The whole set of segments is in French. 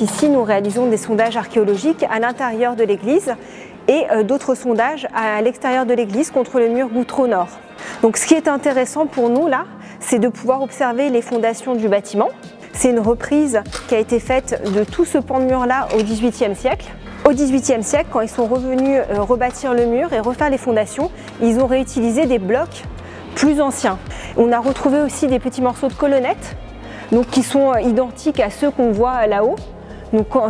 Ici, nous réalisons des sondages archéologiques à l'intérieur de l'église et d'autres sondages à l'extérieur de l'église contre le mur Goutreau Nord. Donc ce qui est intéressant pour nous là, c'est de pouvoir observer les fondations du bâtiment. C'est une reprise qui a été faite de tout ce pan de mur là au XVIIIe siècle. Au XVIIIe siècle, quand ils sont revenus rebâtir le mur et refaire les fondations, ils ont réutilisé des blocs plus anciens. On a retrouvé aussi des petits morceaux de colonnettes, donc qui sont identiques à ceux qu'on voit là-haut.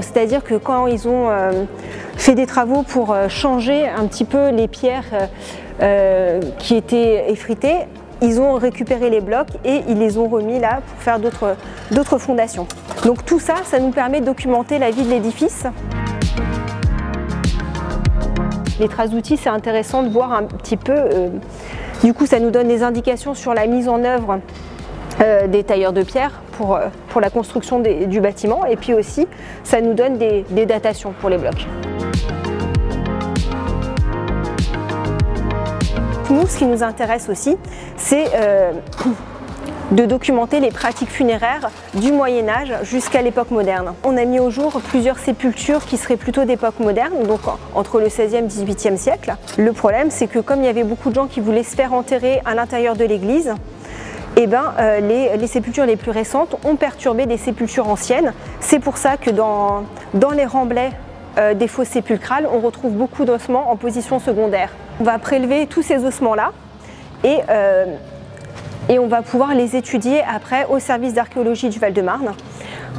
C'est-à-dire que quand ils ont fait des travaux pour changer un petit peu les pierres qui étaient effritées, ils ont récupéré les blocs et ils les ont remis là pour faire d'autres fondations. Donc tout ça, ça nous permet de documenter la vie de l'édifice. Les traces d'outils, c'est intéressant de voir un petit peu, du coup ça nous donne des indications sur la mise en œuvre des tailleurs de pierre pour la construction du bâtiment, et puis aussi ça nous donne des datations pour les blocs. Nous, ce qui nous intéresse aussi, c'est de documenter les pratiques funéraires du Moyen-Âge jusqu'à l'époque moderne. On a mis au jour plusieurs sépultures qui seraient plutôt d'époque moderne, donc entre le XVIe et le XVIIIe siècle. Le problème, c'est que comme il y avait beaucoup de gens qui voulaient se faire enterrer à l'intérieur de l'église, eh ben, les sépultures les plus récentes ont perturbé des sépultures anciennes. C'est pour ça que dans les remblais des fosses sépulcrales, on retrouve beaucoup d'ossements en position secondaire. On va prélever tous ces ossements-là et on va pouvoir les étudier après au service d'archéologie du Val-de-Marne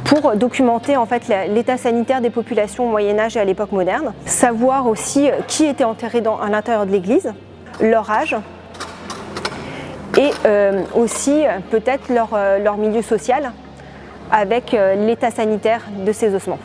pour documenter en fait l'état sanitaire des populations au Moyen-Âge et à l'époque moderne. Savoir aussi qui était enterré à l'intérieur de l'église, leur âge et aussi peut-être leur milieu social avec l'état sanitaire de ces ossements.